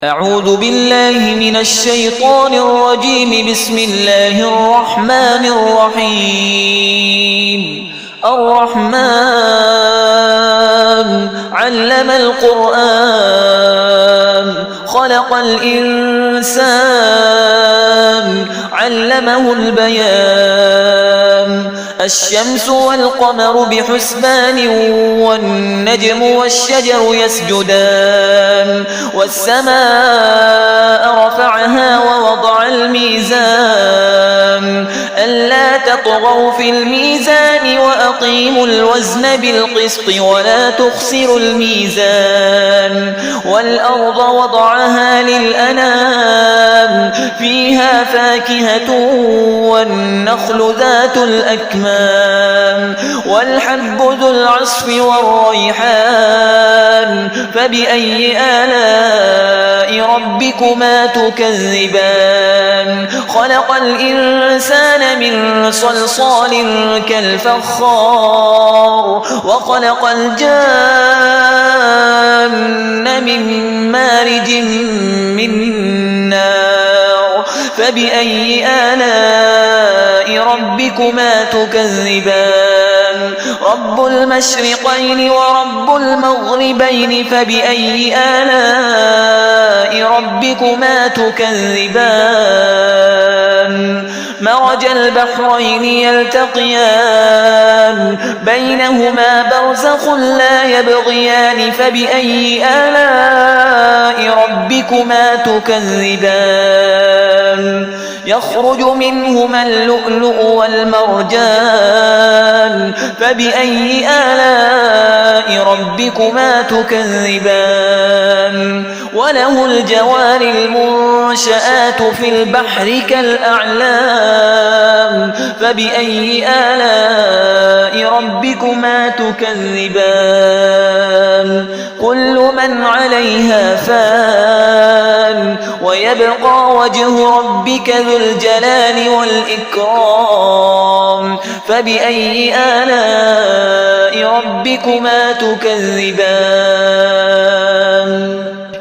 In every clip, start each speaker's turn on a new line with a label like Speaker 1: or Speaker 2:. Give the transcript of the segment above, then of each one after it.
Speaker 1: أعوذ بالله من الشيطان الرجيم. بسم الله الرحمن الرحيم. الرحمن علم القرآن خلق الإنسان علمه البيان. الشمس والقمر بحسبان والنجم والشجر يسجدان. والسماء رفعها ووضع الميزان ألا تطغوا في الميزان وأقيموا الوزن بالقسط ولا تخسروا الميزان. والأرض وضعها للأنام فيها فاكهة والنخل ذات الأكمام والحب ذو العصف والريحان. فبأي آلاء ربكما تكذبان؟ خلق الإنسان من صلصال كالفخار وخلق الجان من مارج من نار. فبأي آلاء ربكما تكذبان؟ رب المشرقين ورب المغربين. فبأي آلاء ربكما تكذبان؟ مرج البحرين يلتقيان بينهما برزخ لا يبغيان. فبأي آلاء ربكما تكذبان؟ يخرج منهما اللؤلؤ والمرجان. فبأي آلاء ربكما تكذبان؟ وله الجوار المنشآت في البحر كالأعلام. فبأي آلاء ربكما تكذبان؟ كل من عليها فان ويبقى وجه ربك ذو الجلال والإكرام. فبأي آلاء ربكما تكذبان؟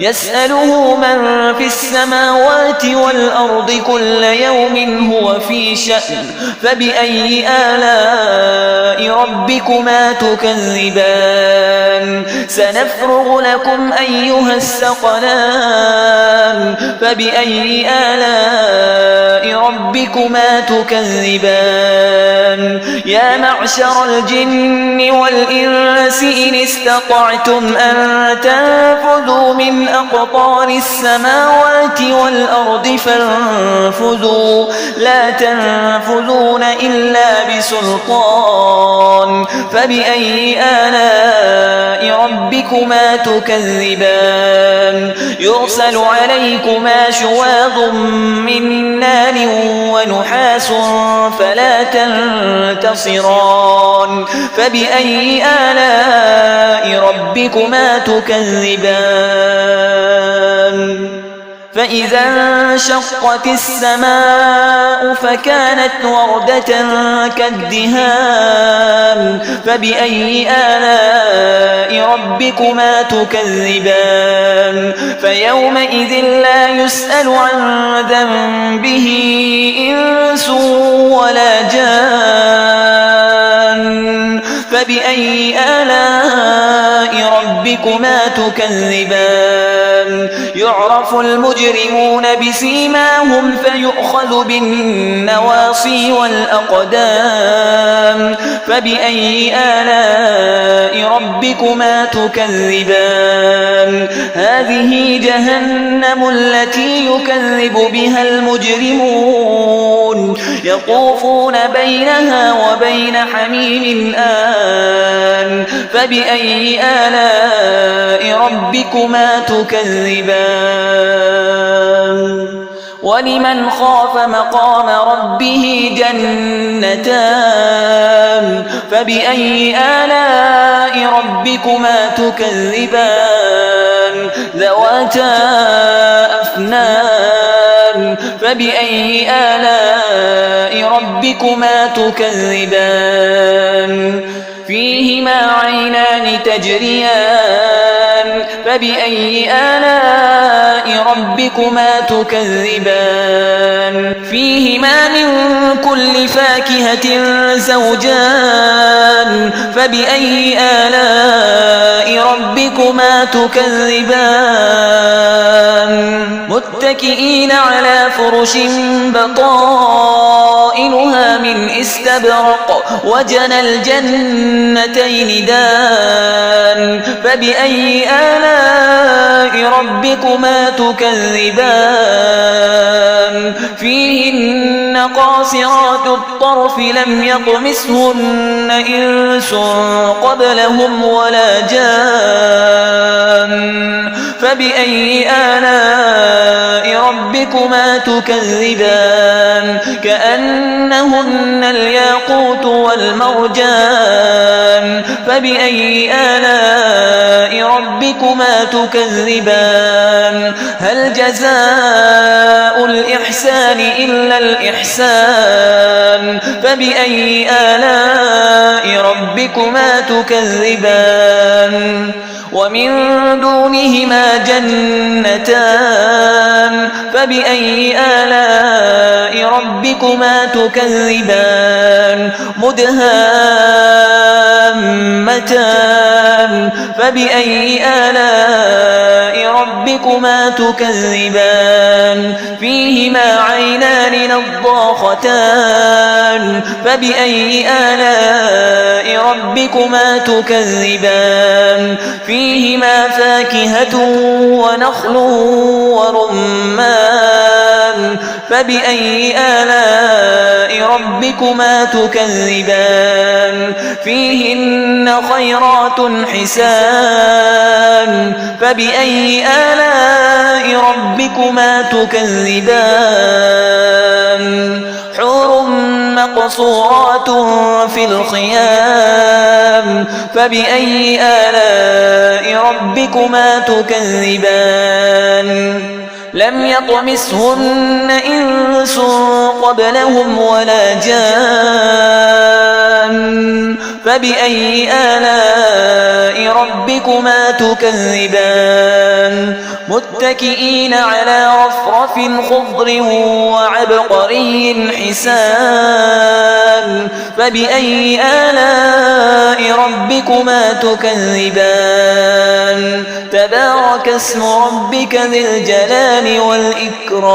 Speaker 1: يسأله من في السماوات والأرض كل يوم هو في شأن. فبأي آلاء ربكما تكذبان؟ سنفرغ لكم أيها الثقلان. فبأي آلاء ربكما تكذبان؟ يا معشر الجن والإنس إن استطعتم أن تنفذوا من أقطار السماوات والأرض فانفذوا لا تنفذون إلا بسلطان. فبأي آلاء ربكما تكذبان؟ يرسل عليكما شواظ من نار ونحاس فلا تنتصران. فبأي آلاء ربكما تكذبان؟ فإذا انشقت السماء فكانت وردة كالدهان. فبأي آلاء ربكما تكذبان؟ فيومئذ لا يسأل عن ذنبه إنس ولا جان. فبأي آلاء ربكما تكذبان؟ يعرف المجرمون بسيماهم فيؤخذ بالنواصي والأقدام. فبأي آلاء ربكما تكذبان؟ هذه جهنم التي يكذب بها المجرمون يطوفون بينها وبين حميم آن. فبأي آلاء ربكما تكذبان؟ ولمن خاف مقام ربه جنتان. فبأي آلاء ربكما تكذبان؟ ذواتا أفنان. فبأي آلاء ربكما تكذبان؟ فيهما عينان تجريان فبأي آلاء ربكما تكذبان فيهما من كل فاكهة زوجان فبأي آلاء ربكما تكذبان متكئين على فرش بطائنها من استبرق وجنى الجنتين دان فبأي آلاء ربكما تكذبان فيهن قاصرات الطرف لم يطمثهن إنس قبلهم ولا جان فبأي آلاء ربكما تكذبان كأنهن الياقوت والمرجان فبأي آلاء ربكما تكذبان هل جزاء الإحسان إلا الإحسان فبأي آلاء ربكما تكذبان ومن دونهما جنتان فبأي آلاء ربكما تكذبان مدهامتان فبأي آلاء ربكما تكذبان فيهما عينان نضاختان فبأي آلاء ربكما تكذبان فيهما فاكهة ونخل ورمان فبأي آلاء ربكما تكذبان فيهن خيرات حسان فبأي آلاء ربكما تكذبان حور مقصورات في الخيام فبأي آلاء ربكما تكذبان لم يطمثهن إنس قبلهم ولا جان فبأي آلاء ربكما تكذبان متكئين على رفرف خضر وعبقري حسان فبأي آلاء ربكما تكذبان تبارك اسم ربك ذي الجلال والإكرام